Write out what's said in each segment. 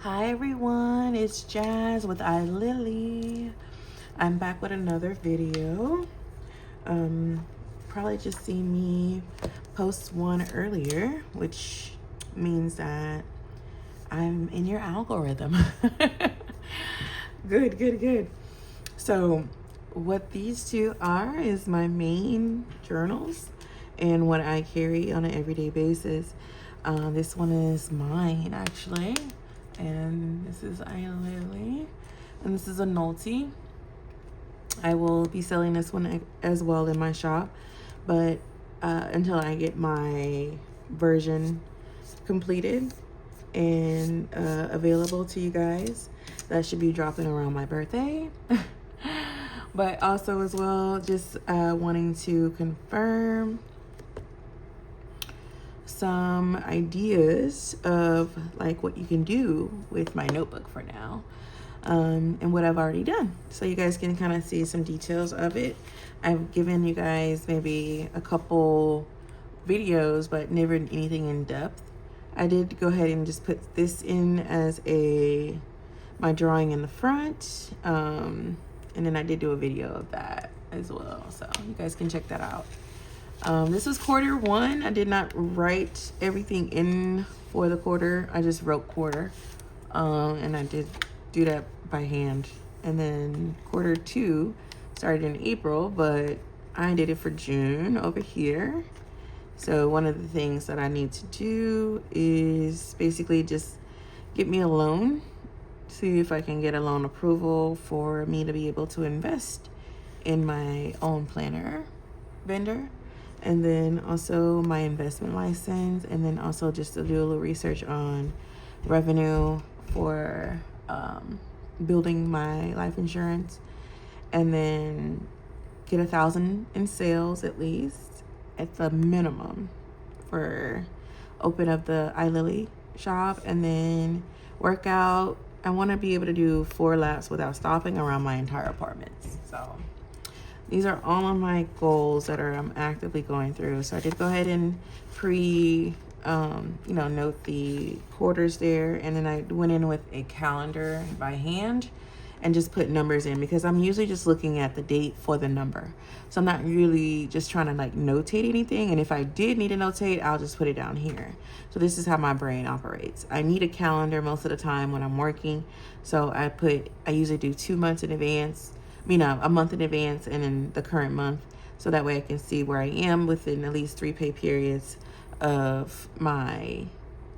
Hi everyone, it's Jazz with iLily. I'm back with another video. Probably just seen me post one earlier, which means that I'm in your algorithm. Good. So what these two are is my main journals and what I carry on an everyday basis. This one is mine actually, and this is iLily, and this is a Nolty. I will be selling this one as well in my shop, but until I get my version completed and available to you guys, that should be dropping around my birthday. But also as well, just wanting to confirm some ideas of like what you can do with my notebook for now, and what I've already done, so you guys can kind of see some details of it. I've given you guys maybe a couple videos, but never anything in depth. I did go ahead and just put this in as my drawing in the front, and then I did do a video of that as well, so you guys can check that out. This was quarter one. I did not write everything in for the quarter. I just wrote quarter, and I did do that by hand. And then quarter two started in April, but I did it for June over here. So one of the things that I need to do is basically just get me a loan, see if I can get a loan approval for me to be able to invest in my own planner vendor, and then also my investment license, and then also just to do a little research on revenue for building my life insurance, and then get 1,000 in sales at least at the minimum for open up the iLily shop, and then work out. I want to be able to do 4 laps without stopping around my entire apartment. So these are all of my goals that I'm actively going through. So I did go ahead and note the quarters there, and then I went in with a calendar by hand and just put numbers in, because I'm usually just looking at the date for the number. So I'm not really just trying to like notate anything. And if I did need to notate, I'll just put it down here. So this is how my brain operates. I need a calendar most of the time when I'm working. So I usually do 2 months in advance, a month in advance, and in the current month. So that way I can see where I am within at least 3 pay periods of my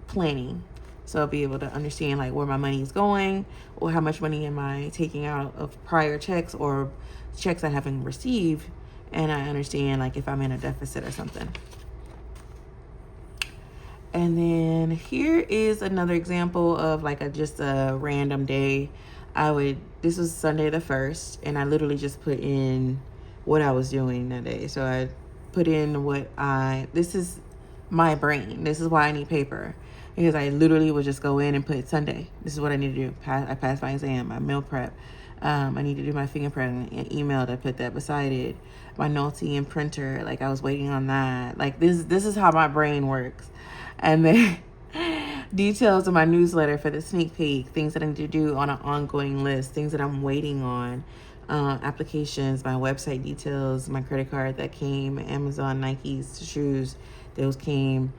planning. So I'll be able to understand like where my money is going, or how much money am I taking out of prior checks or checks I haven't received. And I understand like if I'm in a deficit or something. And then here is another example of like just a random day. This was Sunday the 1st, and I literally just put in what I was doing that day. So I put in this is my brain. This is why I need paper, because I literally would just go in and put Sunday. This is what I need to do. I passed my exam, my meal prep. I need to do my fingerprint and emailed. I put that beside it. My Nolty and printer, like I was waiting on that. Like this is how my brain works. And then details of my newsletter for the sneak peek, things that I need to do on an ongoing list, things that I'm waiting on, applications, my website details, my credit card that came, Amazon, Nikes, shoes, those came.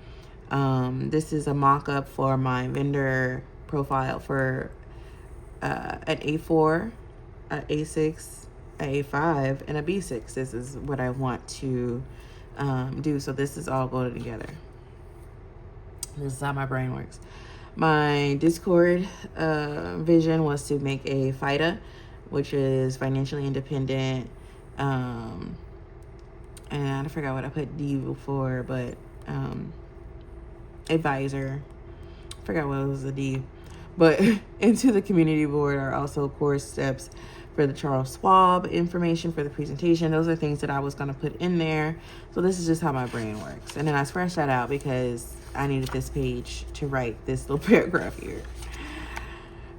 This is a mock-up for my vendor profile for an A4, an A6, an A5, and a B6. This is what I want to do. So this is all going together. This is how my brain works. My Discord vision was to make a FIDA, which is financially independent. And I forgot what I put D before, but advisor. I forgot what was the D. But into the community board are also course steps for the Charles Schwab information for the presentation. Those are things that I was going to put in there. So this is just how my brain works. And then I scratched that out because I needed this page to write this little paragraph here.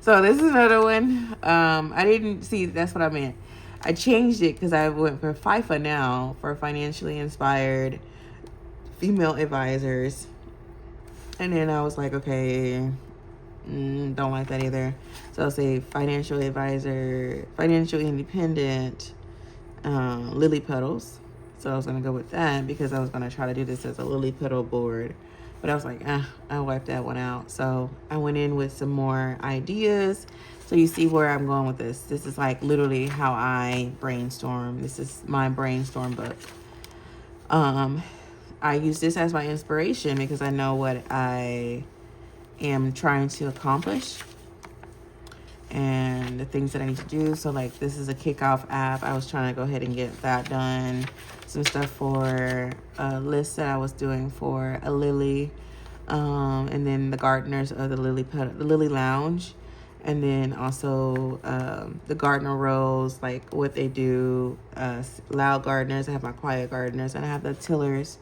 So this is another one. I didn't see, that's what I meant. I changed it because I went for FIFA now, for financially inspired female advisors. And then I was like, okay, Don't like that either. So I'll say financial advisor, financial independent, lily petals. So I was going to go with that because I was going to try to do this as a lily petal board. But I was like, I wiped that one out. So I went in with some more ideas. So you see where I'm going with this. This is like literally how I brainstorm. This is my brainstorm book. I use this as my inspiration because I know what I am trying to accomplish and the things that I need to do. So like this is a kickoff app. I was trying to go ahead and get that done. Some stuff for a list that I was doing for iLily, and then the gardeners of the Lily Lounge, and then also the gardener roles, like what they do. Loud gardeners. I have my quiet gardeners, and I have the tillers.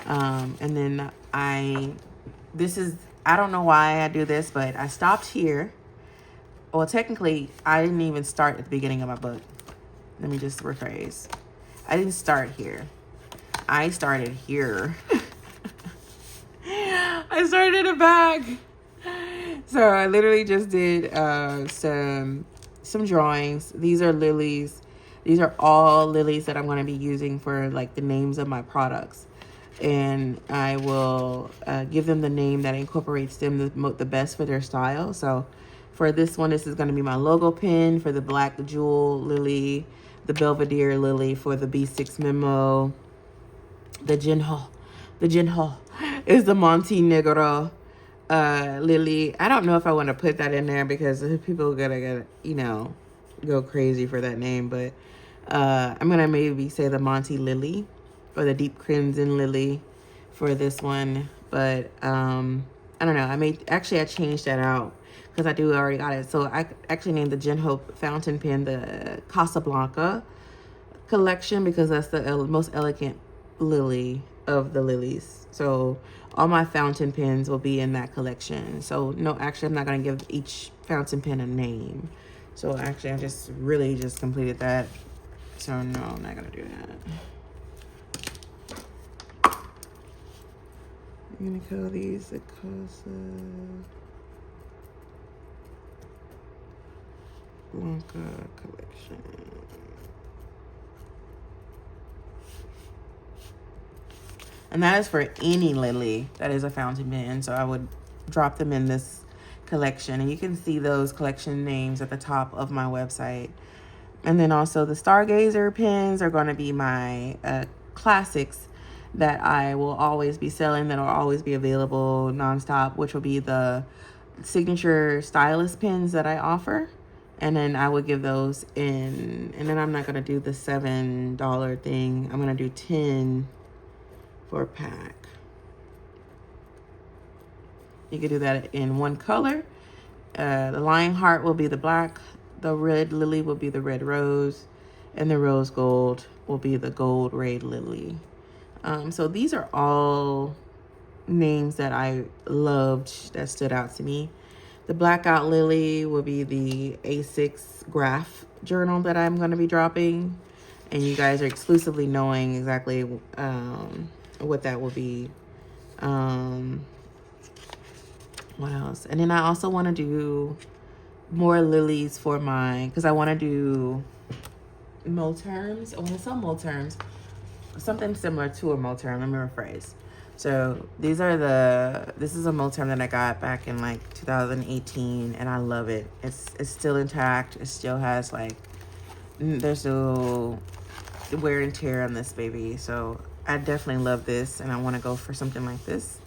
And then I don't know why I do this, but I stopped here. Well, technically, I didn't even start at the beginning of my book. Let me just rephrase. I didn't start here. I started here. I started in the back. So I literally just did some drawings. These are lilies. These are all lilies that I'm going to be using for like the names of my products. And I will give them the name that incorporates them the best for their style. So for this one, this is going to be my logo pin for the Black Jewel Lily, the Belvedere Lily for the B6 Memo, the Jinho is the Monte Negro Lily. I don't know if I want to put that in there because people are gonna go crazy for that name, but I'm gonna maybe say the Monte Lily or the Deep Crimson Lily for this one. But I don't know. I changed that out because I already got it. So I actually named the Gin Hope fountain pen the Casablanca collection because that's the most elegant lily of the lilies. So all my fountain pens will be in that collection. So no, actually I'm not going to give each fountain pen a name. So actually I just completed that. So no, I'm not going to do that. I'm going to call these the Casablanca collection. And that is for any lily that is a fountain pen. So I would drop them in this collection. And you can see those collection names at the top of my website. And then also the Stargazer pens are going to be my classics that I will always be selling, that will always be available nonstop, which will be the signature stylus pens that I offer. And then I would give those in, and then I'm not going to do the $7 thing. I'm going to do 10 for a pack. You can do that in one color. The lion heart will be the black, the red lily will be the red rose, and the rose gold will be the gold red lily. So these are all names that I loved, that stood out to me. The blackout lily will be the A6 graph journal that I'm going to be dropping, and you guys are exclusively knowing exactly what that will be. What else? And then I also want to do more lilies for because I want to do Moterms. I want to sell Moterms, something similar to a Moterm. Let me rephrase. So this is a Moterm that I got back in like 2018, and I love it. It's still intact. It still has like, there's no wear and tear on this baby. So I definitely love this, and I want to go for something like this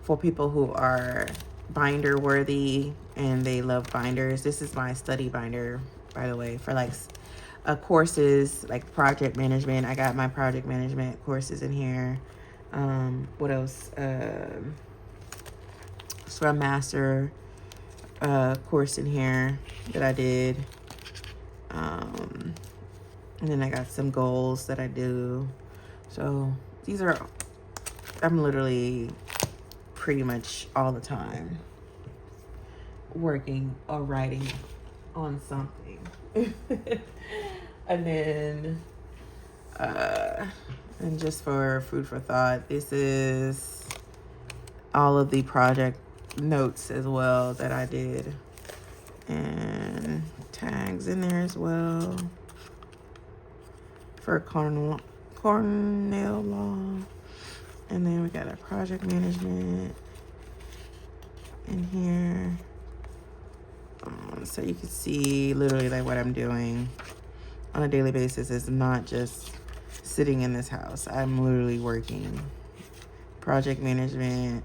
for people who are binder worthy and they love binders. This is my study binder, by the way, for like courses like project management. I got my project management courses in here. What else? Scrum Master course in here that I did. And then I got some goals that I do. So I'm literally pretty much all the time working or writing on something. And then and just for food for thought, this is all of the project notes as well that I did, and tags in there as well for Cornell Law. And then we got our project management in here. So you can see literally like what I'm doing on a daily basis is not just sitting in this house. I'm literally working. Project management,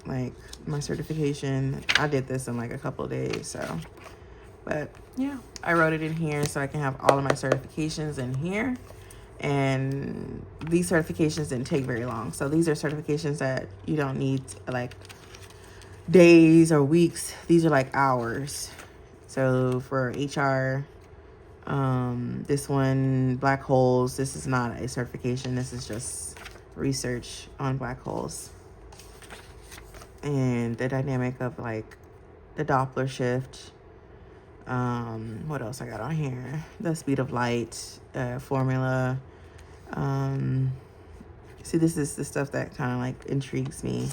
like my certification. I did this in like a couple of days, so. But yeah, I wrote it in here so I can have all of my certifications in here. And these certifications didn't take very long. So these are certifications that you don't need like days or weeks. These are like hours. So for HR, this one, black holes, this is not a certification. This is just research on black holes. And the dynamic of like the Doppler shift. What else I got on here? The speed of light, formula. See, this is the stuff that kind of like intrigues me,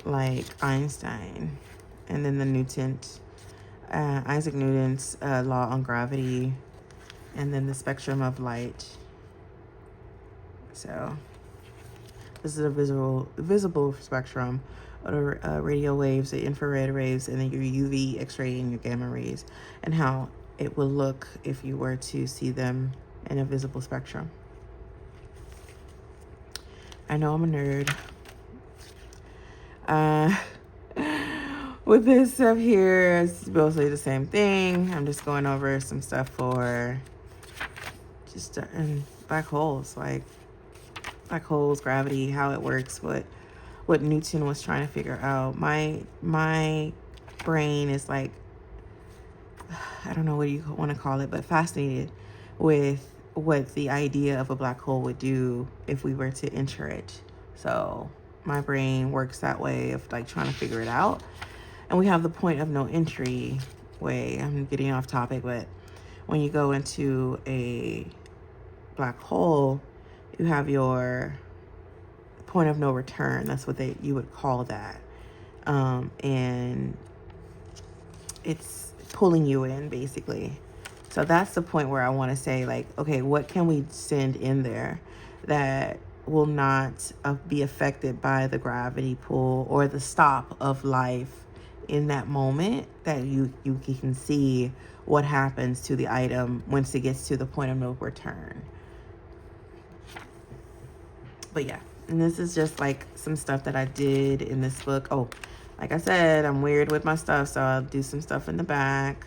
like Einstein, and then the Isaac Newton's law on gravity, and then the spectrum of light. So this is a visible spectrum of the radio waves, the infrared waves, and then your UV, X-ray, and your gamma rays, and how it will look if you were to see them in a visible spectrum. I know I'm a nerd. With this stuff here, it's mostly the same thing. I'm just going over some stuff for just black holes, like black holes, gravity, how it works, what Newton was trying to figure out. My brain is like, I don't know what you want to call it, but fascinated with what the idea of a black hole would do if we were to enter it. So my brain works that way of like trying to figure it out. And we have the point of no entry way. I'm getting off topic, but when you go into a black hole, you have your point of no return. That's what you would call that. And it's pulling you in basically. So that's the point where I want to say like, okay, what can we send in there that will not be affected by the gravity pull or the stop of life in that moment, that you can see what happens to the item once it gets to the point of no return. But yeah, and this is just like some stuff that I did in this book. Oh, like I said, I'm weird with my stuff, so I'll do some stuff in the back.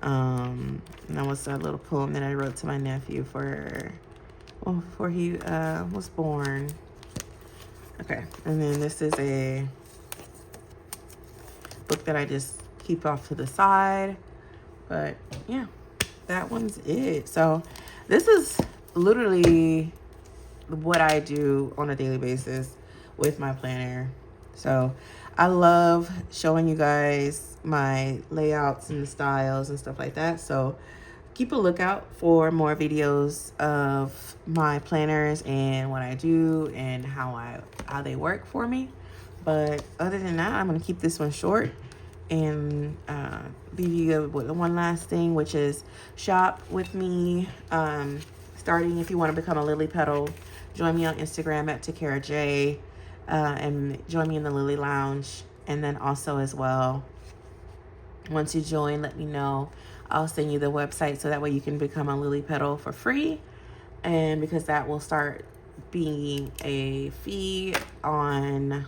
And that was a little poem that I wrote to my nephew before he was born. Okay, and then this is a book that I just keep off to the side. But yeah, that one's it. So this is literally what I do on a daily basis with my planner. So I love showing you guys my layouts and the styles and stuff like that. So keep a lookout for more videos of my planners and what I do and how they work for me. But other than that, I'm going to keep this one short and leave you with one last thing, which is shop with me. Starting, if you want to become a Lily Petal, join me on Instagram at TakaraJ, and join me in the Lily Lounge. And then also as well, once you join, let me know. I'll send you the website so that way you can become a Lily Petal for free. And because that will start being a fee on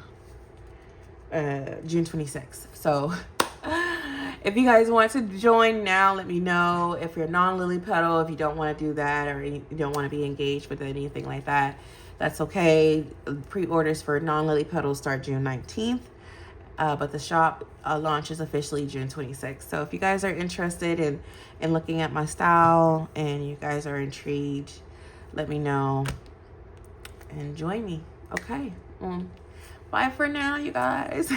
June 26th. So if you guys want to join now, let me know. If you're non-Lily Petal, if you don't want to do that or you don't want to be engaged with anything like that, that's okay. Pre-orders for non-Lily Petals start June 19th. But the shop launches officially June 26th. So if you guys are interested in looking at my style and you guys are intrigued, let me know and join me. Okay. Bye for now, you guys.